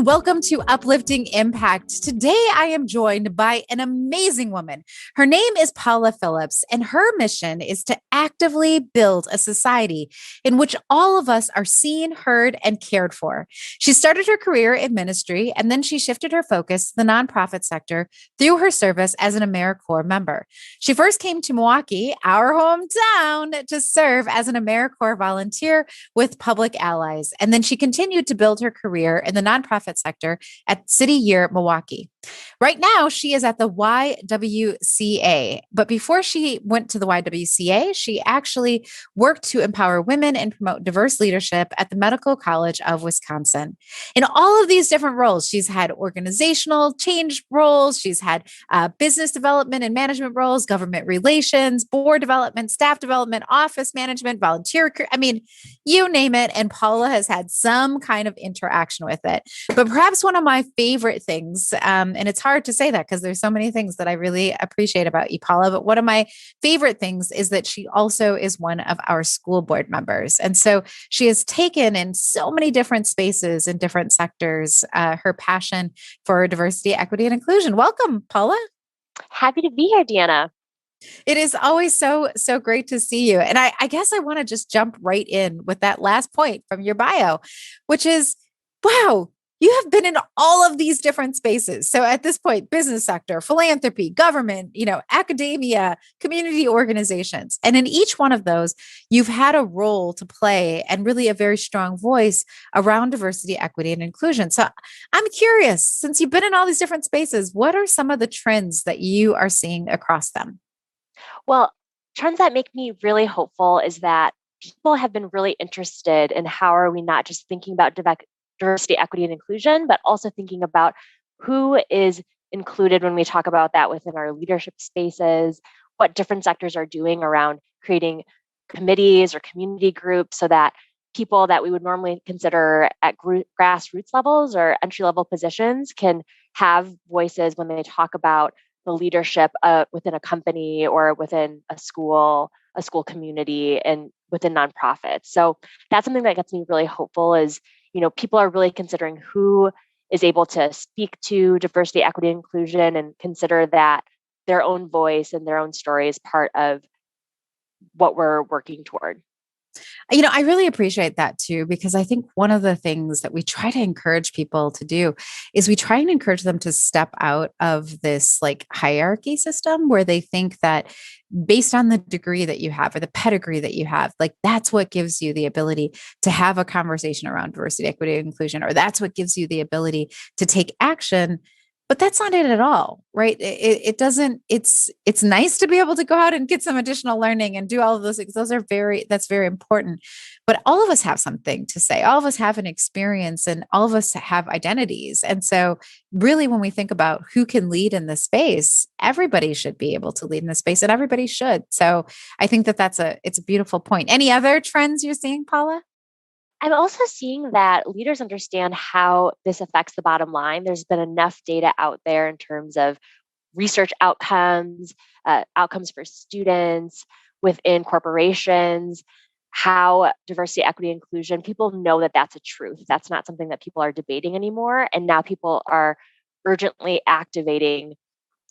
welcome to Uplifting Impact. Today, I am joined by an amazing woman. Her name is Paula Phillips, and her mission is to actively build a society in which all of us are seen, heard, and cared for. She started her career in ministry, and then she shifted her focus to the nonprofit sector through her service as an AmeriCorps member. She first came to Milwaukee, our hometown, to serve as an AmeriCorps volunteer with Public Allies, and then she continued to build her career in the nonprofit sector at City Year Milwaukee. Right now, she is at the YWCA. But before she went to the YWCA, she actually worked to empower women and promote diverse leadership at the Medical College of Wisconsin. In all of these different roles, she's had organizational change roles, she's had business development and management roles, government relations, board development, staff development, office management, volunteer. You name it. And Paula has had some kind of interaction with it. But perhaps one of my favorite things, and it's hard to say that because there's so many things that I really appreciate about you, Paula, but one of my favorite things is that she also is one of our school board members. And so she has taken in so many different spaces and different sectors, her passion for diversity, equity, and inclusion. Welcome, Paula. Happy to be here, Deanna. It is always so great to see you. And I guess I want to just jump right in with that last point from your bio, which is, wow, you have been in all of these different spaces. So at this point, business sector, philanthropy, government, academia, community organizations. And in each one of those, you've had a role to play and really a very strong voice around diversity, equity, and inclusion. So I'm curious, since you've been in all these different spaces, what are some of the trends that you are seeing across them? Well, trends that make me really hopeful is that people have been really interested in how are we not just thinking about diversity, equity, and inclusion, but also thinking about who is included when we talk about that within our leadership spaces, what different sectors are doing around creating committees or community groups so that people that we would normally consider at grassroots levels or entry-level positions can have voices when they talk about the leadership within a company or within a school community, and within nonprofits. So that's something that gets me really hopeful is, people are really considering who is able to speak to diversity, equity, and inclusion and consider that their own voice and their own story is part of what we're working toward. I really appreciate that too, because I think one of the things that we try to encourage people to do is we try and encourage them to step out of this hierarchy system where they think that based on the degree that you have or the pedigree that you have, that's what gives you the ability to have a conversation around diversity, equity, and inclusion, or that's what gives you the ability to take action. But that's not it at all, right? It doesn't, it's nice to be able to go out and get some additional learning and do all of those things. That's very important. But all of us have something to say. All of us have an experience and all of us have identities. And so really, when we think about who can lead in this space, everybody should be able to lead in this space and everybody should. So I think that it's a beautiful point. Any other trends you're seeing, Paula? I'm also seeing that leaders understand how this affects the bottom line. There's been enough data out there in terms of research outcomes, outcomes for students within corporations, how diversity, equity, inclusion, people know that that's a truth. That's not something that people are debating anymore. And now people are urgently activating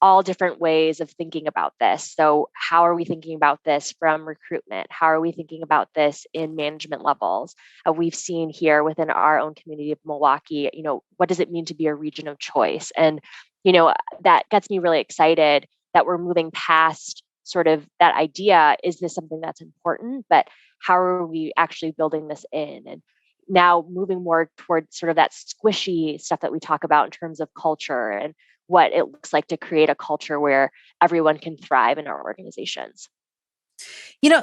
all different ways of thinking about this. So how are we thinking about this from recruitment? How are we thinking about this in management levels? We've seen here within our own community of Milwaukee, what does it mean to be a region of choice? And, that gets me really excited that we're moving past sort of that idea. Is this something that's important? But how are we actually building this in? And now moving more towards sort of that squishy stuff that we talk about in terms of culture and what it looks like to create a culture where everyone can thrive in our organizations.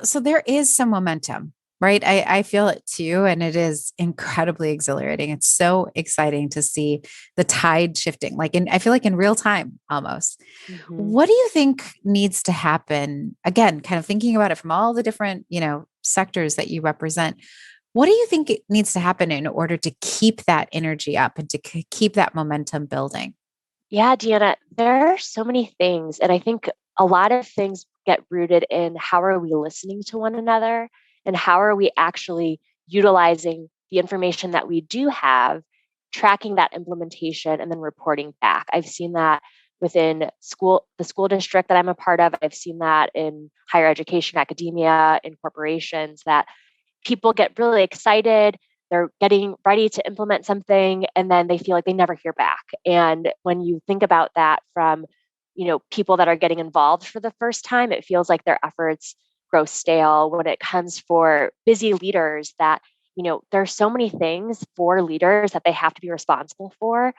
So there is some momentum, right? I feel it too. And it is incredibly exhilarating. It's so exciting to see the tide shifting, I feel like in real time almost. Mm-hmm. What do you think needs to happen? Again, kind of thinking about it from all the different, sectors that you represent. What do you think it needs to happen in order to keep that energy up and to keep that momentum building? Yeah, Deanna, there are so many things. And I think a lot of things get rooted in how are we listening to one another and how are we actually utilizing the information that we do have tracking that implementation and then reporting back. I've seen that within the school district that I'm a part of. I've seen that in higher education, academia, in corporations, that people get really excited. They're getting ready to implement something, and then they feel like they never hear back. And when you think about that from, people that are getting involved for the first time, it feels like their efforts grow stale. When it comes for busy leaders, that there's so many things for leaders that they have to be responsible for,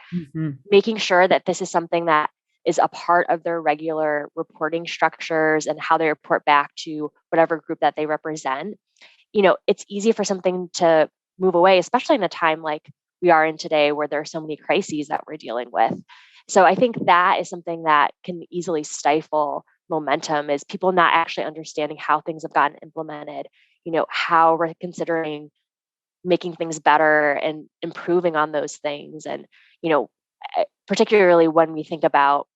making sure that this is something that is a part of their regular reporting structures and how they report back to whatever group that they represent. It's easy for something to move away, especially in a time like we are in today, where there are so many crises that we're dealing with. So I think that is something that can easily stifle momentum, is people not actually understanding how things have gotten implemented, how we're considering making things better and improving on those things. And, particularly when we think about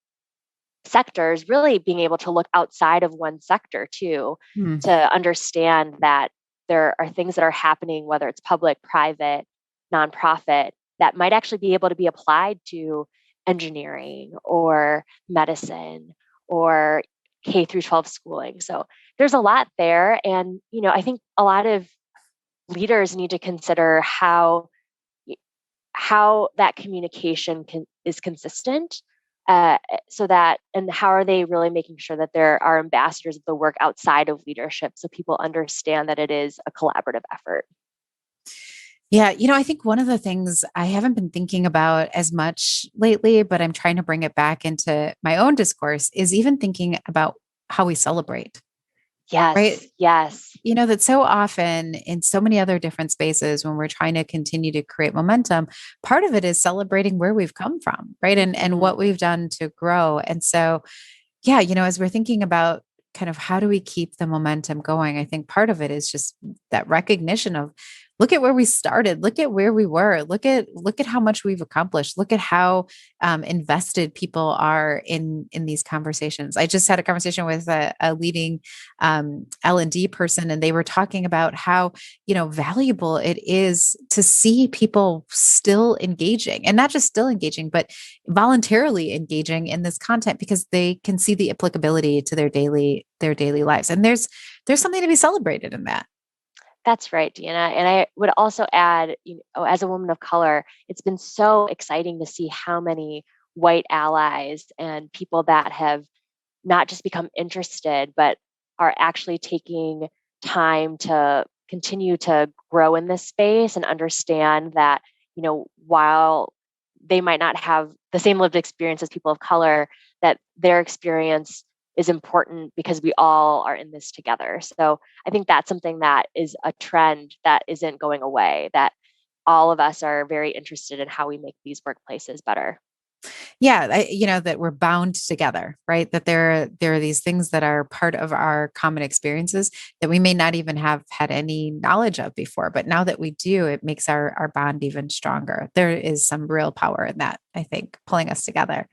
sectors, really being able to look outside of one sector too, to understand that there are things that are happening, whether it's public, private, nonprofit, that might actually be able to be applied to engineering or medicine or K through 12 schooling. So there's a lot there. And, I think a lot of leaders need to consider how that communication is consistent, so that, and how are they really making sure that there are ambassadors of the work outside of leadership, so people understand that it is a collaborative effort. Yeah, I think one of the things I haven't been thinking about as much lately, but I'm trying to bring it back into my own discourse, is even thinking about how we celebrate, right? Yes, yes. That so often in so many other different spaces, when we're trying to continue to create momentum, part of it is celebrating where we've come from, right? And what we've done to grow. And so, yeah, as we're thinking about kind of how do we keep the momentum going, I think part of it is just that recognition of, look at where we started, look at where we were, look at how much we've accomplished, look at how invested people are in these conversations. I just had a conversation with a leading L&D person, and they were talking about how valuable it is to see people still engaging, and not just still engaging, but voluntarily engaging in this content, because they can see the applicability to their daily lives, and there's something to be celebrated in that. That's right, Deanna. And I would also add, as a woman of color, it's been so exciting to see how many white allies and people that have not just become interested, but are actually taking time to continue to grow in this space and understand that, while they might not have the same lived experience as people of color, that their experience is important because we all are in this together. So I think that's something that is a trend that isn't going away, that all of us are very interested in how we make these workplaces better. Yeah, that we're bound together, right? That there are these things that are part of our common experiences that we may not even have had any knowledge of before, but now that we do, it makes our bond even stronger. There is some real power in that, I think, pulling us together.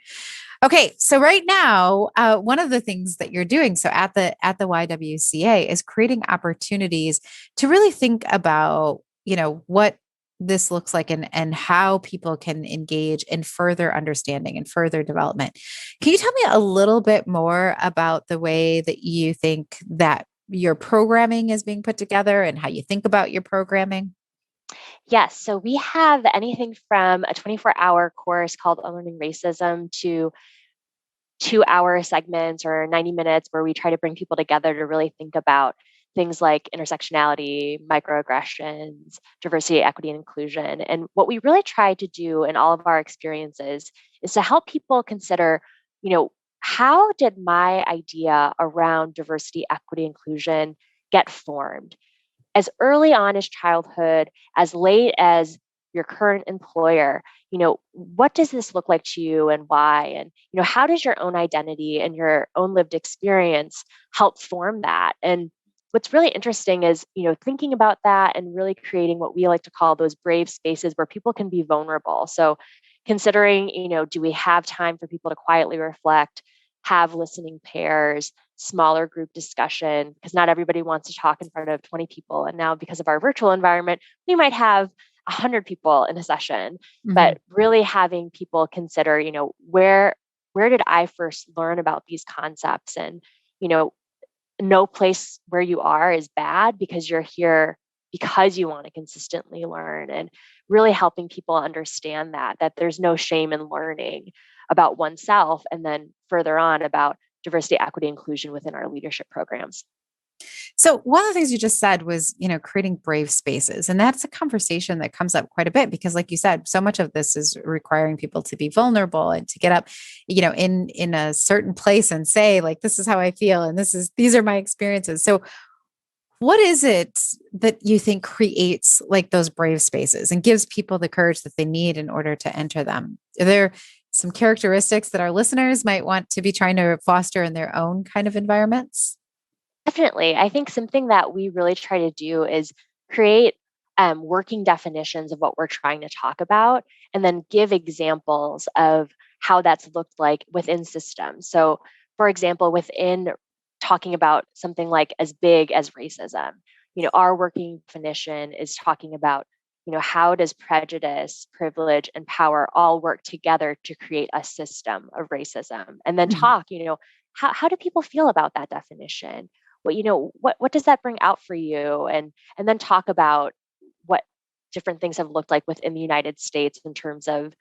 Okay, so right now, one of the things that you're doing, so at the YWCA, is creating opportunities to really think about, what this looks like, and how people can engage in further understanding and further development. Can you tell me a little bit more about the way that you think that your programming is being put together and how you think about your programming? Yes. So we have anything from a 24-hour course called Unlearning Racism to 2-hour segments or 90 minutes where we try to bring people together to really think about things like intersectionality, microaggressions, diversity, equity, and inclusion. And what we really try to do in all of our experiences is to help people consider, how did my idea around diversity, equity, inclusion get formed? As early on as childhood, as late as your current employer, what does this look like to you and why? And, how does your own identity and your own lived experience help form that? And what's really interesting is, thinking about that and really creating what we like to call those brave spaces where people can be vulnerable. So considering, do we have time for people to quietly reflect, have listening pairs, smaller group discussion, because not everybody wants to talk in front of 20 people. And now, because of our virtual environment, we might have 100 people in a session, Mm-hmm. but really having people consider, where did I first learn about these concepts? And, you know, no place where you are is bad because you're here because you want to consistently learn, and really helping people understand that there's no shame in learning about oneself, and then further on about diversity, equity, inclusion within our leadership programs. So one of the things you just said was, creating brave spaces. And that's a conversation that comes up quite a bit because like you said, so much of this is requiring people to be vulnerable and to get up, in a certain place and say like, this is how I feel. And these are my experiences. So what is it that you think creates like those brave spaces and gives people the courage that they need in order to enter them? Are there some characteristics that our listeners might want to be trying to foster in their own kind of environments? Definitely. I think something that we really try to do is create working definitions of what we're trying to talk about, and then give examples of how that's looked like within systems. So, for example, within talking about something like as big as racism, our working definition is talking about, how does prejudice, privilege, and power all work together to create a system of racism? And then Mhm. talk, how do people feel about that definition? What does that bring out for you? And then talk about what different things have looked like within the United States in terms of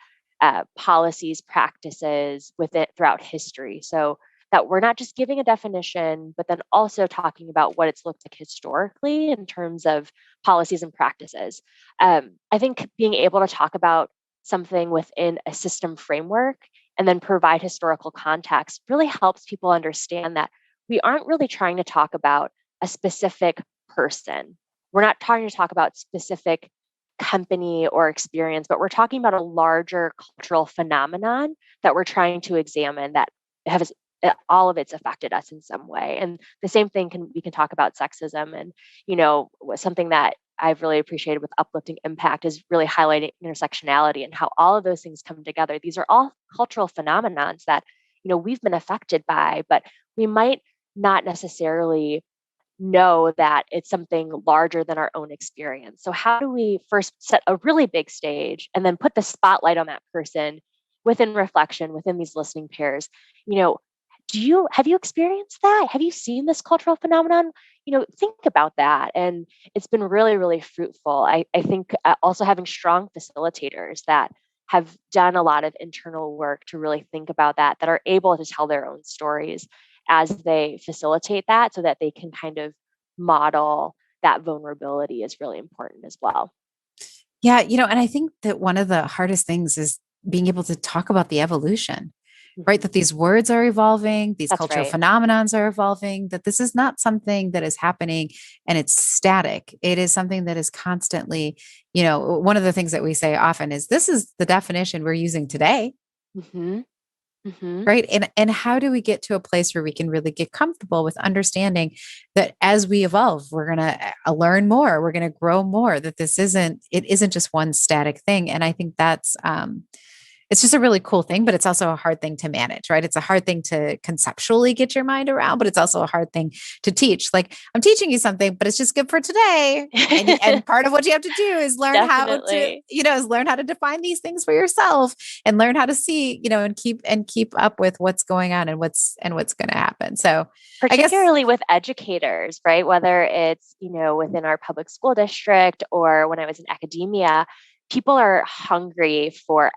policies, practices with it throughout history. So that we're not just giving a definition, but then also talking about what it's looked like historically in terms of policies and practices. I think being able to talk about something within a system framework and then provide historical context really helps people understand that we aren't really trying to talk about a specific person. We're not trying to talk about specific company or experience, but we're talking about a larger cultural phenomenon that we're trying to examine that has all of it's affected us in some way. And the same thing we can talk about sexism, and something that I've really appreciated with Uplifting Impact is really highlighting intersectionality and how all of those things come together. These are all cultural phenomenons that we've been affected by, but we might not necessarily know that it's something larger than our own experience. So how do we first set a really big stage and then put the spotlight on that person within reflection, within these listening pairs? You know, have you experienced that? Have you seen this cultural phenomenon? Think about that. And it's been really, really fruitful. I think also having strong facilitators that have done a lot of internal work to really think about that are able to tell their own stories as they facilitate that, so that they can kind of model that vulnerability is really important as well. Yeah, and I think that one of the hardest things is being able to talk about the evolution, right? That Mhm. these words are evolving, these That's cultural right. phenomenons are evolving, that this is not something that is happening and it's static. It is something that is constantly, one of the things that we say often is this is the definition we're using today. Hmm. Hmm. Right. And how do we get to a place where we can really get comfortable with understanding that as we evolve, we're going to learn more, we're going to grow more, that it isn't just one static thing. And I think that's it's just a really cool thing, but it's also a hard thing to manage, right? It's a hard thing to conceptually get your mind around, but it's also a hard thing to teach. Like I'm teaching you something, but it's just good for today. And part of what you have to do is learn how to, Definitely. is learn how to define these things for yourself and learn how to see, and keep up with what's going on and what's going to happen. So I guess, Particularly with educators, right? Whether it's, within our public school district or when I was in academia, people are hungry for,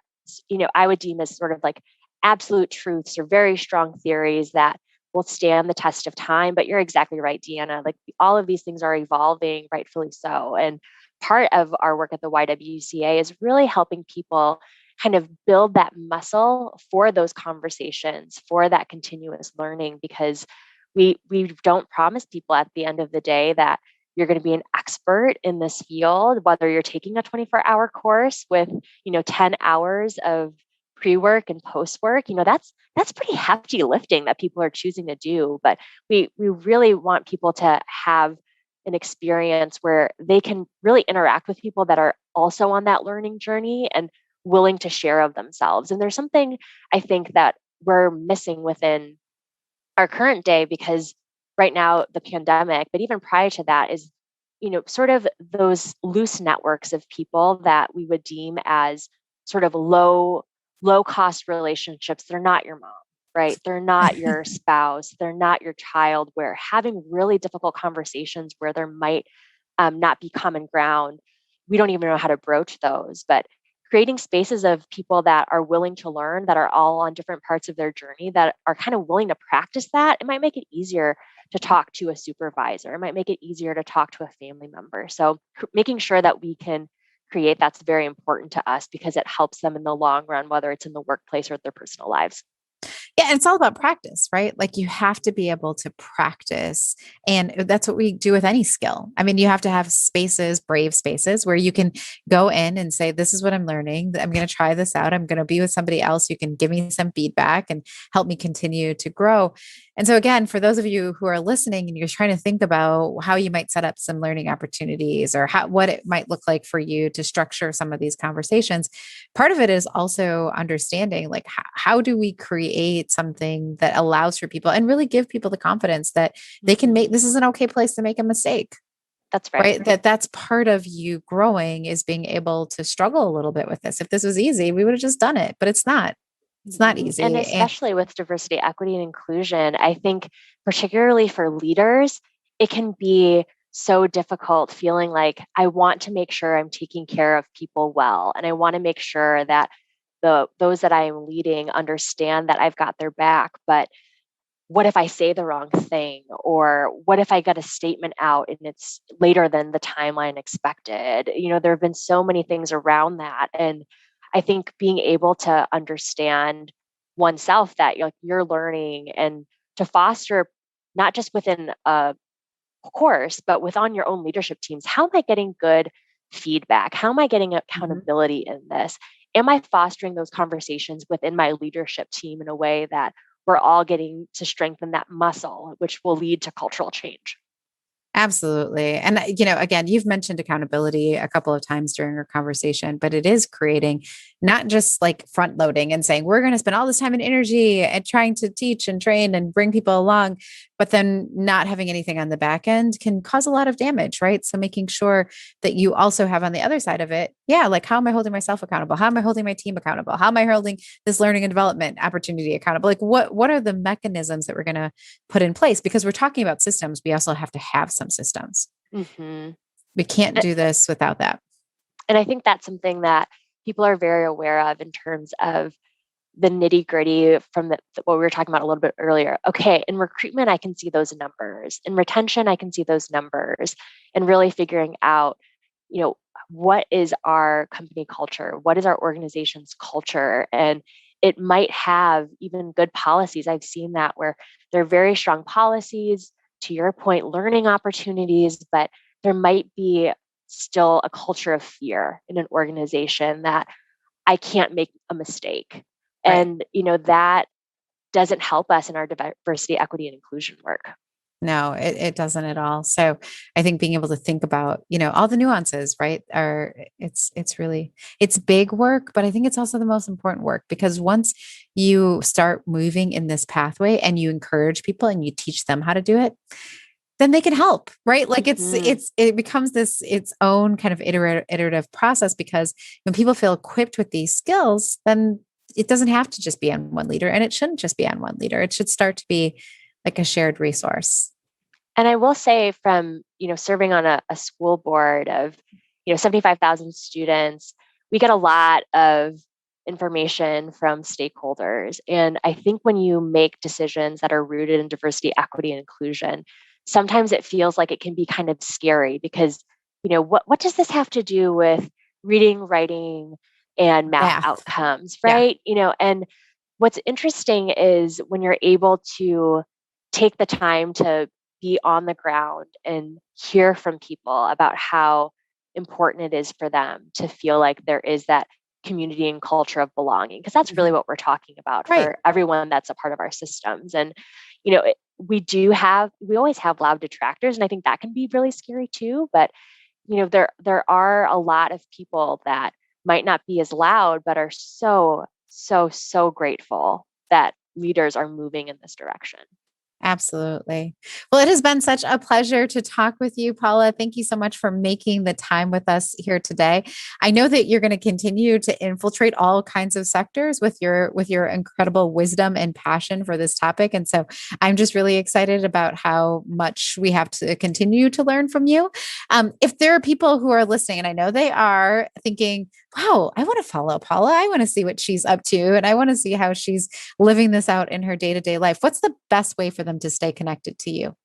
I would deem as sort of like absolute truths or very strong theories that will stand the test of time. But you're exactly right, Deanna. Like all of these things are evolving, rightfully so. And part of our work at the YWCA is really helping people kind of build that muscle for those conversations, for that continuous learning, because we don't promise people at the end of the day that you're going to be an expert in this field, whether you're taking a 24-hour course with 10 hours of pre-work and post-work. That's pretty hefty lifting that people are choosing to do, but we really want people to have an experience where they can really interact with people that are also on that learning journey and willing to share of themselves. And there's something I think that we're missing within our current day, because right now the pandemic, but even prior to that, is sort of those loose networks of people that we would deem as sort of low cost relationships. They're not your mom, right? They're not your spouse. They're not your child, where having really difficult conversations where there might not be common ground, we don't even know how to broach those. But creating spaces of people that are willing to learn, that are all on different parts of their journey, that are kind of willing to practice that, it might make it easier to talk to a supervisor. It might make it easier to talk to a family member. So making sure that we can create that's very important to us, because it helps them in the long run, whether it's in the workplace or their personal lives. Yeah, and it's all about practice, right? Like you have to be able to practice. And that's what we do with any skill. I mean, you have to have spaces, brave spaces where you can go in and say, this is what I'm learning. I'm going to try this out. I'm going to be with somebody else who can give me some feedback and help me continue to grow. And so, again, for those of you who are listening and you're trying to think about how you might set up some learning opportunities or what it might look like for you to structure some of these conversations, part of it is also understanding like how do we create something that allows for people and really give people the confidence that they can make this is an okay place to make a mistake. That's right. That's part of you growing, is being able to struggle a little bit with this. If this was easy, we would have just done it, but it's not. It's not easy. And especially with diversity, equity, and inclusion, I think particularly for leaders, it can be so difficult feeling like I want to make sure I'm taking care of people well. And I want to make sure that those that I am leading understand that I've got their back. But what if I say the wrong thing? Or what if I get a statement out and it's later than the timeline expected? There have been so many things around that. And I think being able to understand oneself that you're learning, and to foster not just within a course, but within your own leadership teams. How am I getting good feedback? How am I getting accountability in this? Am I fostering those conversations within my leadership team in a way that we're all getting to strengthen that muscle, which will lead to cultural change? Absolutely. And, again, you've mentioned accountability a couple of times during our conversation, but it is creating not just like front loading and saying, we're going to spend all this time and energy and trying to teach and train and bring people along, but then not having anything on the back end can cause a lot of damage, right? So making sure that you also have on the other side of it, like, how am I holding myself accountable? How am I holding my team accountable? How am I holding this learning and development opportunity accountable? Like what are the mechanisms that we're going to put in place? Because we're talking about systems, we also have to have some systems. Mm-hmm. We can't do this without that. And I think that's something that people are very aware of in terms of the nitty gritty from what we were talking about a little bit earlier. Okay, in recruitment, I can see those numbers. In retention, I can see those numbers. And really figuring out, what is our company culture? What is our organization's culture? And it might have even good policies. I've seen that where there are very strong policies, to your point, learning opportunities, but there might be still a culture of fear in an organization that I can't make a mistake. Right. And, that doesn't help us in our diversity, equity, and inclusion work. No, it doesn't at all. So I think being able to think about, all the nuances, right, it's really, it's big work, but I think it's also the most important work, because once you start moving in this pathway and you encourage people and you teach them how to do it, then they can help, right? Like it becomes its own kind of iterative process, because when people feel equipped with these skills, then it doesn't have to just be on one leader, and it shouldn't just be on one leader. It should start to be like a shared resource. And I will say, from, serving on a school board of, 75,000 students, we get a lot of information from stakeholders. And I think when you make decisions that are rooted in diversity, equity, and inclusion, sometimes it feels like it can be kind of scary, because, what does this have to do with reading, writing, and math outcomes, right? And what's interesting is when you're able to take the time to be on the ground and hear from people about how important it is for them to feel like there is that community and culture of belonging, because that's really what we're talking about for everyone that's a part of our systems. And, we always have loud detractors, and I think that can be really scary too. But, there are a lot of people that might not be as loud, but are so, so, so grateful that leaders are moving in this direction. Absolutely. Well, it has been such a pleasure to talk with you, Paula. Thank you so much for making the time with us here today. I know that you're going to continue to infiltrate all kinds of sectors with your incredible wisdom and passion for this topic. And so I'm just really excited about how much we have to continue to learn from you. If there are people who are listening, and I know they are thinking, wow, I want to follow Paula. I want to see what she's up to, and I want to see how she's living this out in her day-to-day life. What's the best way for them to stay connected to you?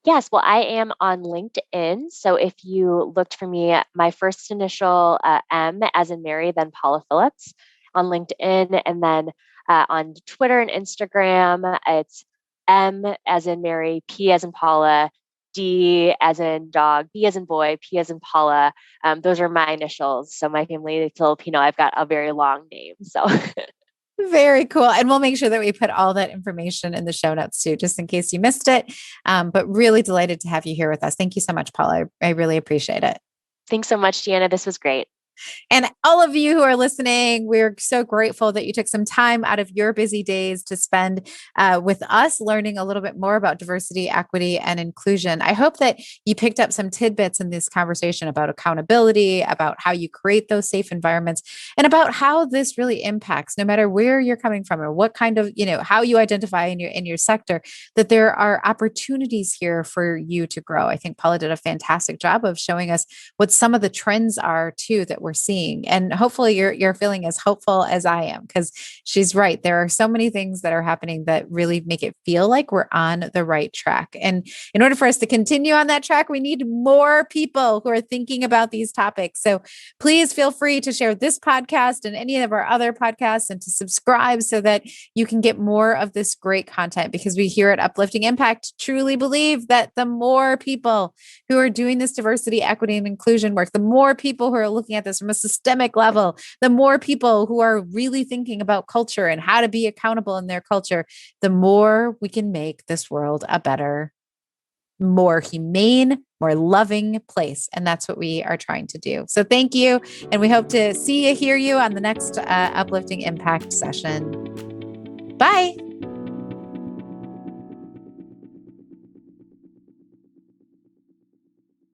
Yes, well, I am on LinkedIn. So if you looked for me, my first initial M as in Mary, then Paula Phillips on LinkedIn, and then on Twitter and Instagram, it's M as in Mary, P as in Paula, D as in dog, B as in boy, P as in Paula. Those are my initials. So my family is Filipino. I've got a very long name. So Very cool. And we'll make sure that we put all that information in the show notes too, just in case you missed it. But really delighted to have you here with us. Thank you so much, Paula. I really appreciate it. thanks so much, Deanna. This was great. And all of you who are listening, we're so grateful that you took some time out of your busy days to spend with us learning a little bit more about diversity, equity, and inclusion. I hope that you picked up some tidbits in this conversation about accountability, about how you create those safe environments, and about how this really impacts, no matter where you're coming from or what kind of, how you identify in your sector, that there are opportunities here for you to grow. I think Paula did a fantastic job of showing us what some of the trends are too that we're seeing. And hopefully you're feeling as hopeful as I am, because she's right. There are so many things that are happening that really make it feel like we're on the right track. And in order for us to continue on that track, we need more people who are thinking about these topics. So please feel free to share this podcast and any of our other podcasts, and to subscribe so that you can get more of this great content, because we here at Uplifting Impact truly believe that the more people who are doing this diversity, equity, and inclusion work, the more people who are looking at this from a systemic level, the more people who are really thinking about culture and how to be accountable in their culture, the more we can make this world a better, more humane, more loving place. And that's what we are trying to do. So thank you. And we hope to see you, hear you on the next Uplifting Impact session. Bye.